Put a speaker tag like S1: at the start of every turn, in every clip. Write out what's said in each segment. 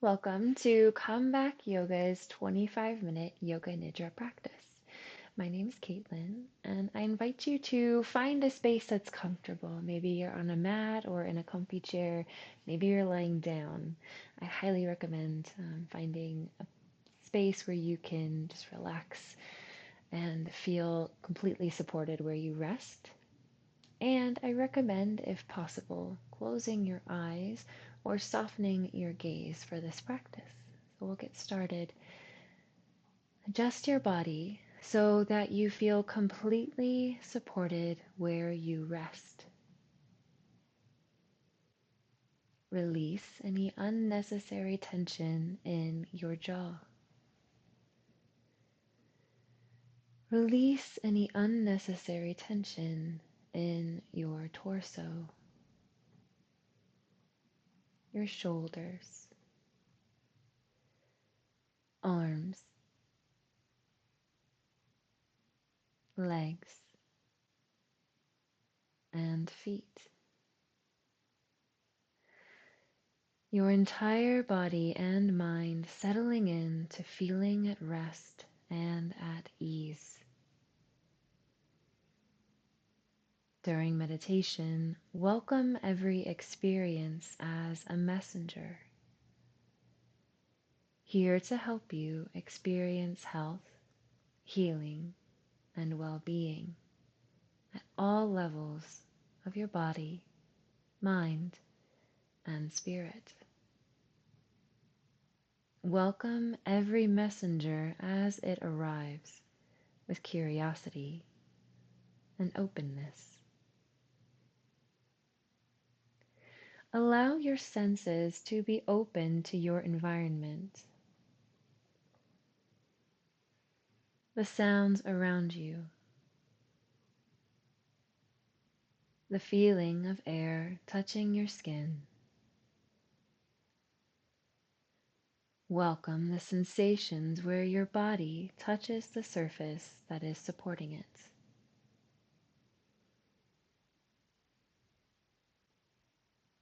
S1: Welcome to Comeback Yoga's 25-minute Yoga Nidra practice. My name is Caitlin, and I invite you to find a space that's comfortable. Maybe you're on a mat or in a comfy chair. Maybe you're lying down. I highly recommend finding a space where you can just relax and feel completely supported where you rest. And I recommend, if possible, closing your eyes or softening your gaze for this practice. So we'll get started. Adjust your body so that you feel completely supported where you rest. Release any unnecessary tension in your jaw. Release any unnecessary tension in your torso, your shoulders, arms, legs, and feet. Your entire body and mind settling into feeling at rest and at ease. During meditation, welcome every experience as a messenger, here to help you experience health, healing, and well-being at all levels of your body, mind, and spirit. Welcome every messenger as it arrives with curiosity and openness. Allow your senses to be open to your environment, the sounds around you, the feeling of air touching your skin. Welcome the sensations where your body touches the surface that is supporting it.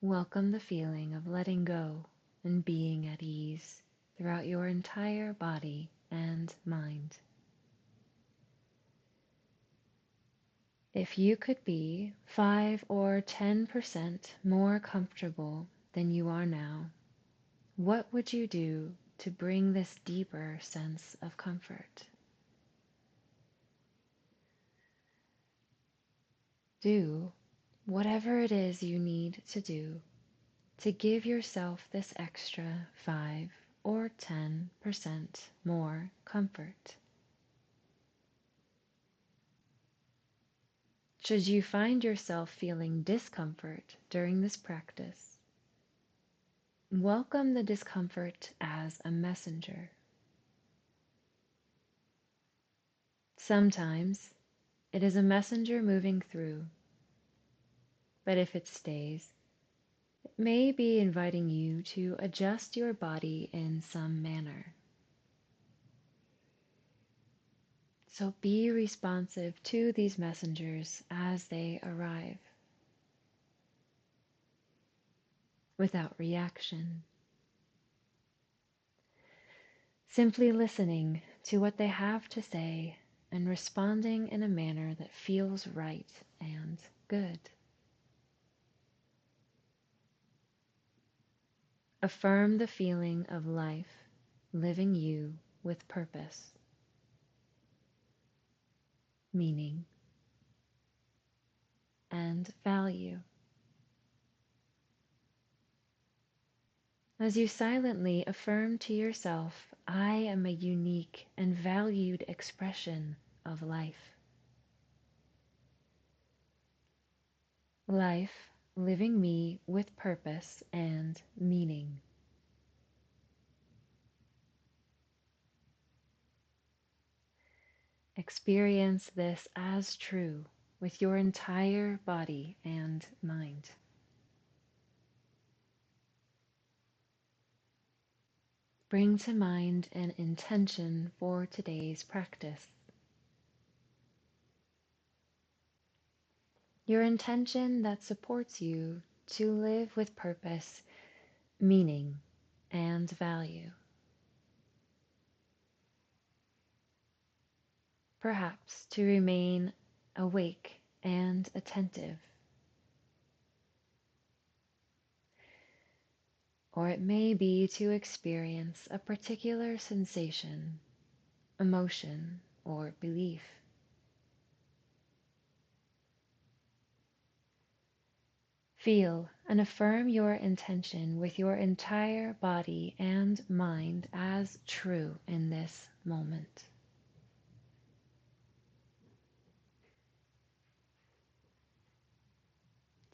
S1: Welcome the feeling of letting go and being at ease throughout your entire body and mind. If you could be 5 or 10% more comfortable than you are now, what would you do to bring this deeper sense of comfort? Do whatever it is you need to do to give yourself this extra 5 or 10% more comfort. Should you find yourself feeling discomfort during this practice, welcome the discomfort as a messenger. Sometimes it is a messenger moving through, but if it stays, it may be inviting you to adjust your body in some manner. So be responsive to these messengers as they arrive, without reaction. Simply listening to what they have to say and responding in a manner that feels right and good. Affirm the feeling of life, living you with purpose, meaning, and value. As you silently affirm to yourself, I am a unique and valued expression of life. Life, living me with purpose and meaning. Experience this as true with your entire body and mind. Bring to mind an intention for today's practice. Your intention that supports you to live with purpose, meaning, and value. Perhaps to remain awake and attentive. Or it may be to experience a particular sensation, emotion, or belief. Feel and affirm your intention with your entire body and mind as true in this moment.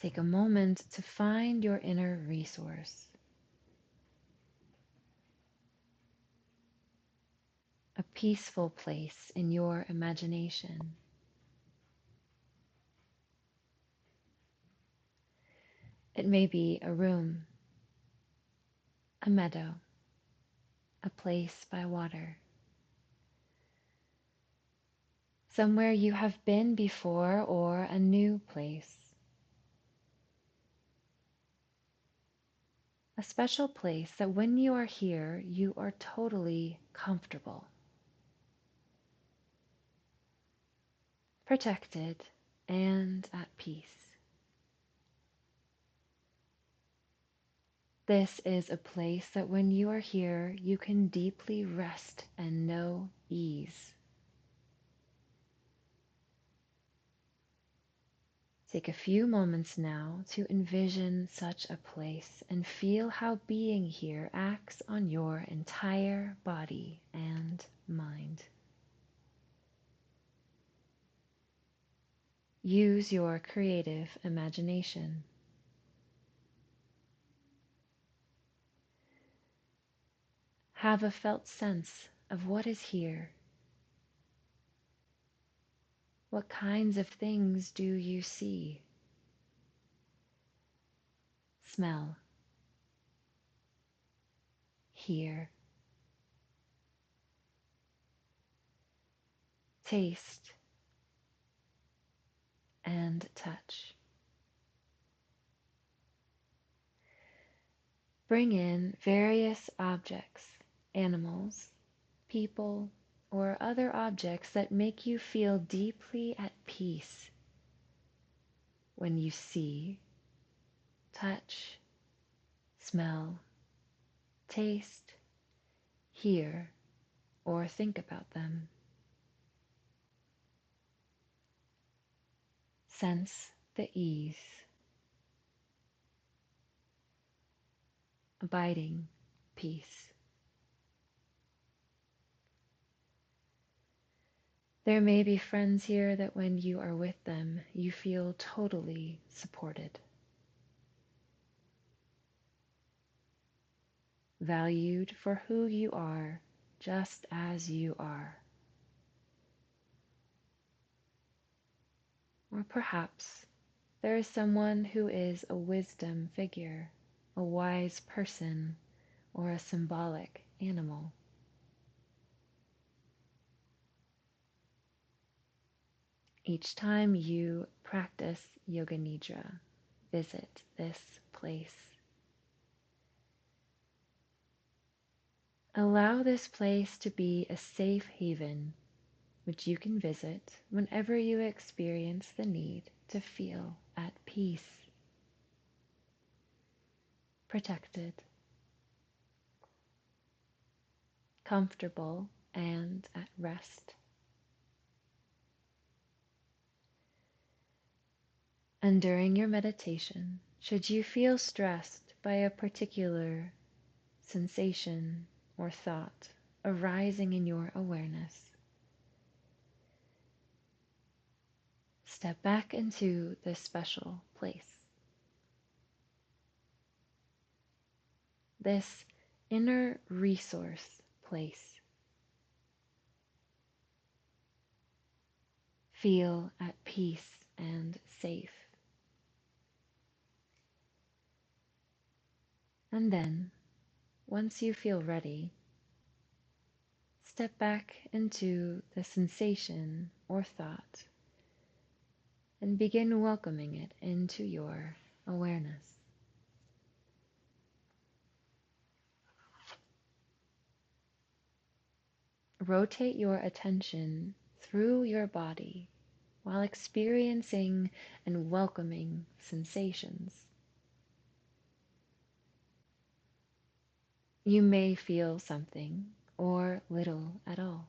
S1: Take a moment to find your inner resource, a peaceful place in your imagination. It may be a room, a meadow, a place by water, somewhere you have been before, or a new place. A special place that when you are here, you are totally comfortable, protected, and at peace. This is a place that when you are here, you can deeply rest and know ease. Take a few moments now to envision such a place and feel how being here acts on your entire body and mind. Use your creative imagination. Have a felt sense of what is here. What kinds of things do you see? Smell, hear, taste, and touch. Bring in various objects, animals, people, or other objects that make you feel deeply at peace when you see, touch, smell, taste, hear, or think about them. Sense the ease, abiding peace. There may be friends here that when you are with them, you feel totally supported, valued for who you are, just as you are. Or perhaps there is someone who is a wisdom figure, a wise person, or a symbolic animal. Each time you practice Yoga Nidra, visit this place. Allow this place to be a safe haven which you can visit whenever you experience the need to feel at peace, protected, comfortable, and at rest. And during your meditation, should you feel stressed by a particular sensation or thought arising in your awareness, step back into this special place. This inner resource place. Feel at peace and safe. And then, once you feel ready, step back into the sensation or thought and begin welcoming it into your awareness. rotate your attention through your body while experiencing and welcoming sensations. You may feel something or little at all.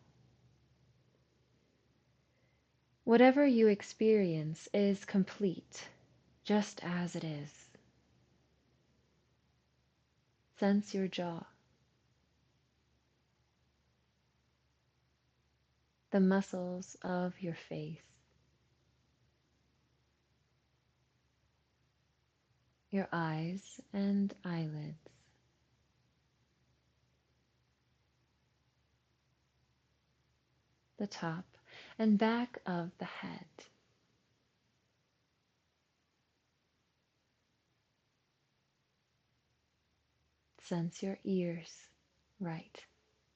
S1: Whatever you experience is complete, just as it is. Sense your jaw, the muscles of your face, your eyes and eyelids, the top and back of the head. Sense your ears, right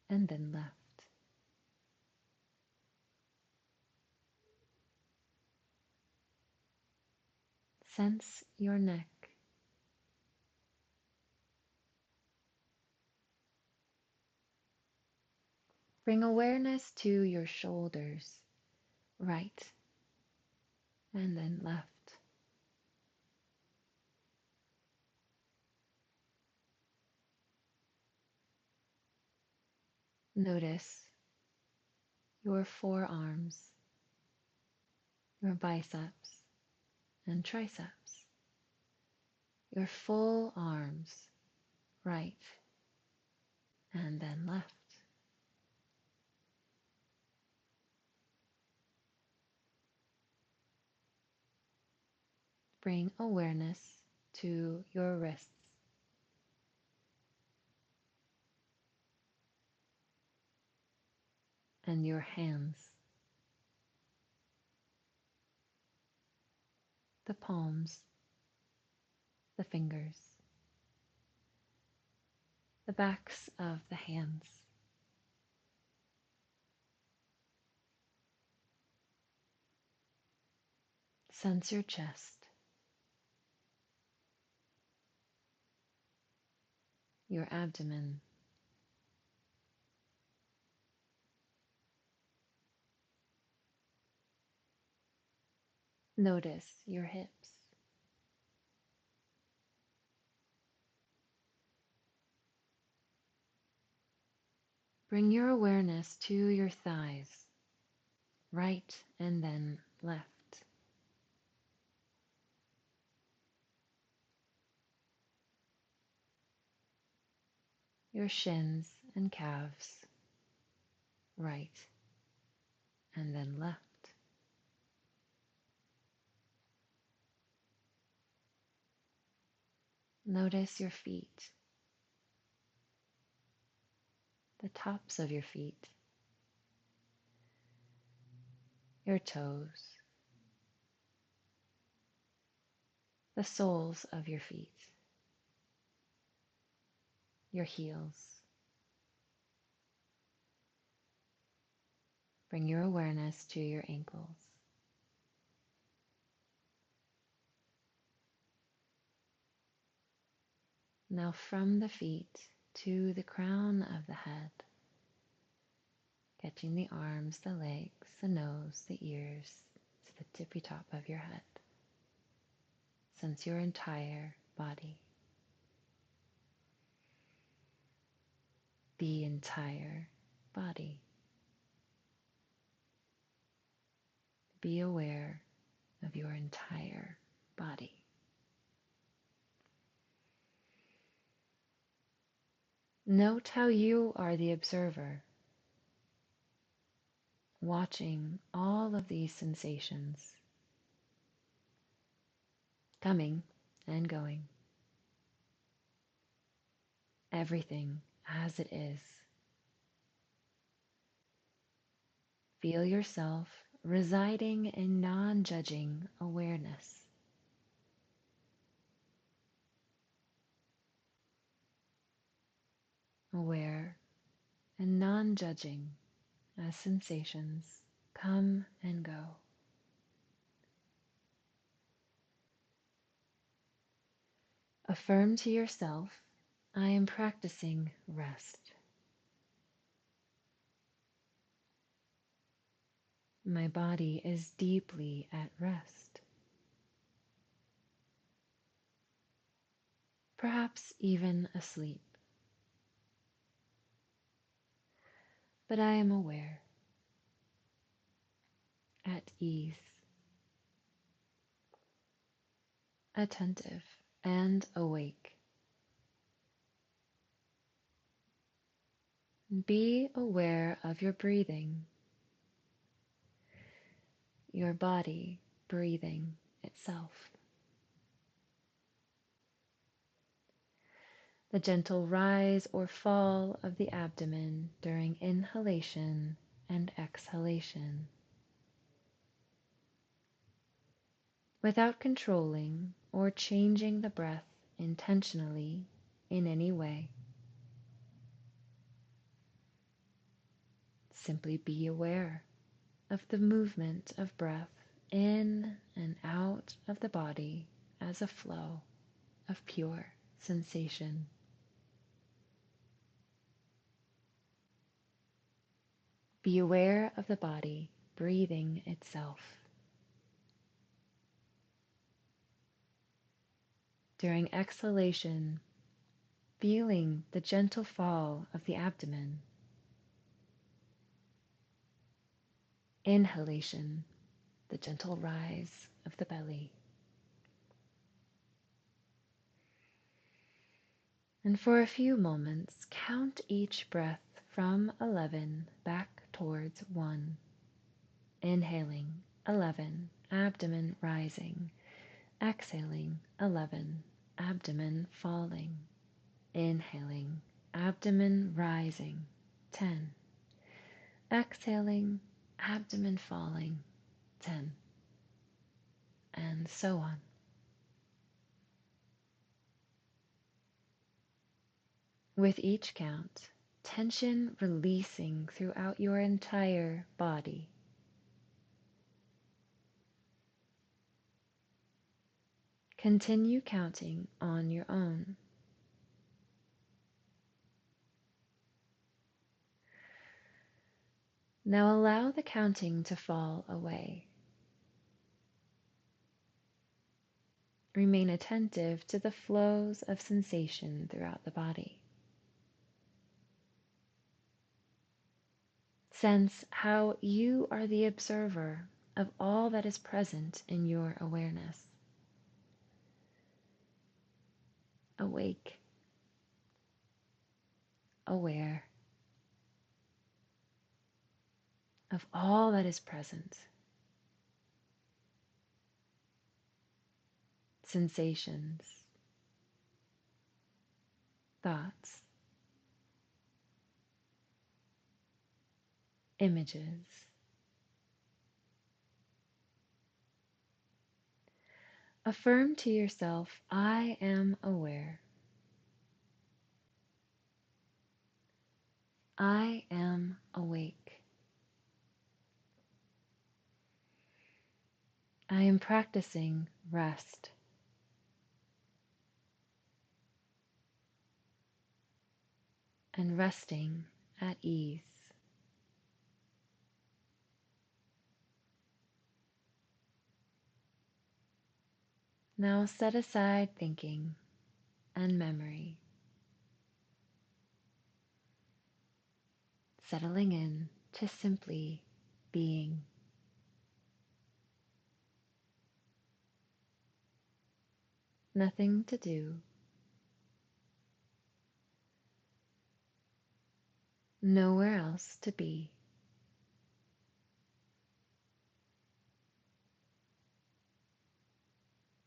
S1: and then left. Sense your neck, bring awareness to your shoulders, right and then left. Notice your forearms, your biceps and triceps, your full arms, right and then left. Bring awareness to your wrists, and your hands, the palms, the fingers, the backs of the hands. Sense your chest, your abdomen, notice your hips, bring your awareness to your thighs, right and then left. Your shins and calves, right and then left. Notice your feet, the tops of your feet, your toes, the soles of your feet, your heels. Bring your awareness to your ankles. Now from the feet to the crown of the head, catching the arms, the legs, the nose, the ears, to the tippy top of your head. Sense your entire body. The entire body. Be aware of your entire body. Note how you are the observer, watching all of these sensations, coming and going. Everything as it is. Feel yourself residing in non-judging awareness. Aware and non-judging as sensations come and go. Affirm to yourself, I am practicing rest. My body is deeply at rest, perhaps even asleep, but I am aware, at ease, attentive, and awake. Be aware of your breathing, your body breathing itself. The gentle rise or fall of the abdomen during inhalation and exhalation. Without controlling or changing the breath intentionally in any way. Simply be aware of the movement of breath in and out of the body as a flow of pure sensation. Be aware of the body breathing itself. During exhalation, feeling the gentle fall of the abdomen. Inhalation, the gentle rise of the belly. And for a few moments, count each breath from 11 back towards 1. Inhaling, 11, abdomen rising. Exhaling, 11, abdomen falling. Inhaling, abdomen rising, 10. Exhaling, abdomen falling, 10. And so on. With each count, tension releasing throughout your entire body. Continue counting on your own. Now allow the counting to fall away. Remain attentive to the flows of sensation throughout the body. Sense how you are the observer of all that is present in your awareness. Awake, aware of all that is present. Sensations, thoughts, images. Affirm to yourself, I am aware. I am awake. I am practicing rest. And resting at ease. Now set aside thinking and memory, settling in to simply being. Nothing to do, nowhere else to be.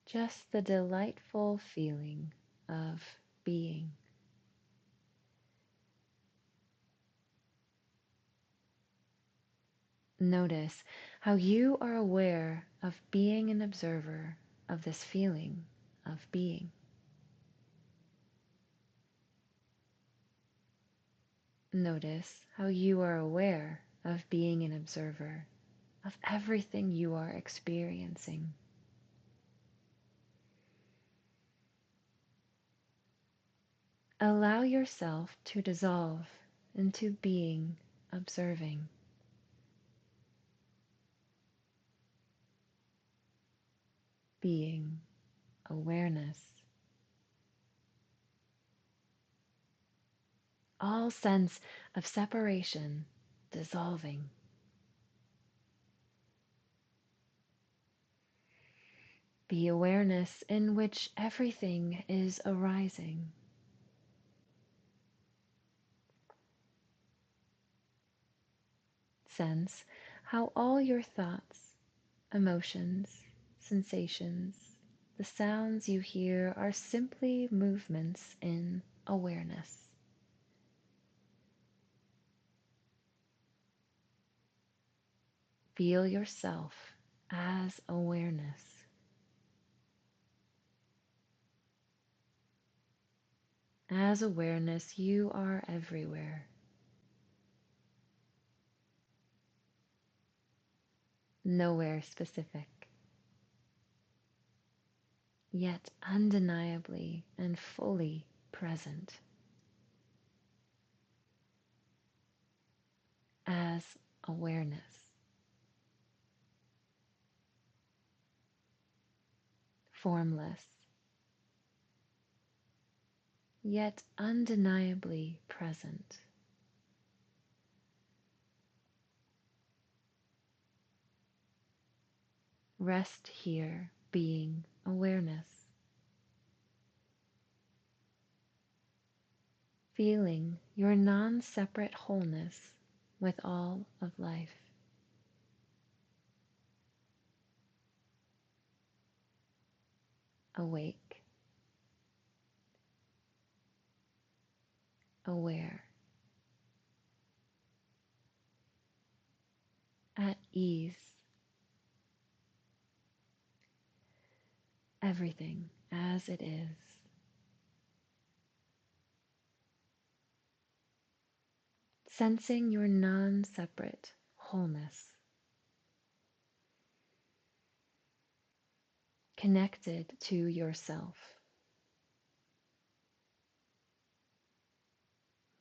S1: Just the delightful feeling of being. Notice how you are aware of being an observer of this feeling of being. Notice how you are aware of being an observer of everything you are experiencing. Allow yourself to dissolve into being observing. being, awareness. All sense of separation dissolving. Be awareness in which everything is arising. Sense how all your thoughts, emotions, sensations, the sounds you hear are simply movements in awareness. Feel yourself as awareness. As awareness, you are everywhere. Nowhere specific, yet undeniably and fully present. As awareness. Formless, yet undeniably present. Rest here, being awareness. Feeling your non-separate wholeness with all of life. Awake, aware, at ease, everything as it is. Sensing your non-separate wholeness. Connected to yourself.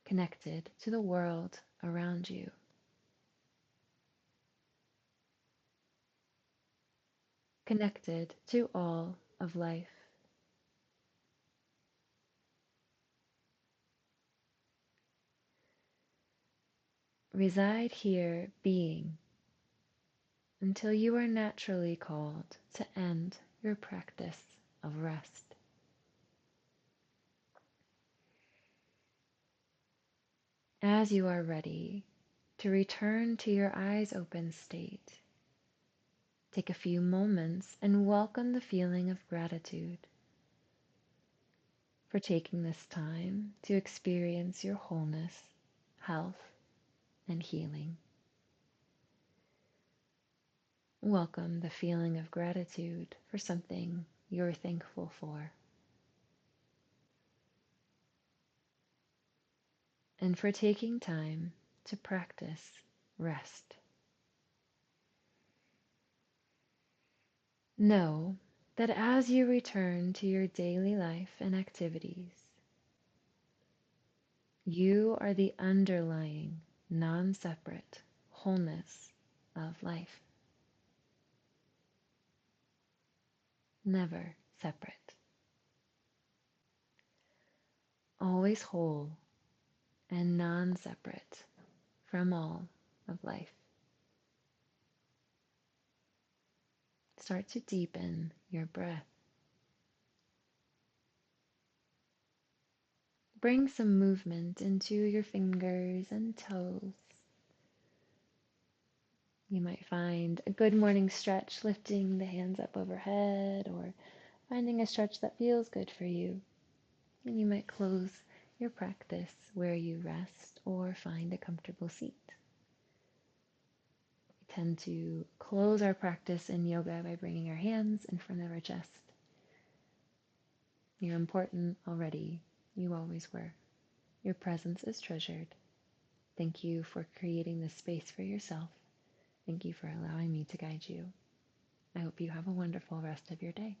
S1: Connected to the world around you. Connected to all of life. Reside here being until you are naturally called to end your practice of rest. As you are ready to return to your eyes open state, take a few moments and welcome the feeling of gratitude for taking this time to experience your wholeness, health, and healing. Welcome the feeling of gratitude for something you're thankful for, and for taking time to practice rest. Know that as you return to your daily life and activities, you are the underlying, non-separate wholeness of life. Never separate. Always whole and non-separate from all of life. Start to deepen your breath. Bring some movement into your fingers and toes. You might find a good morning stretch, lifting the hands up overhead, or finding a stretch that feels good for you. And you might close your practice where you rest or find a comfortable seat. We tend to close our practice in yoga by bringing our hands in front of our chest. You're important already. You always were. Your presence is treasured. Thank you for creating this space for yourself. Thank you for allowing me to guide you. I hope you have a wonderful rest of your day.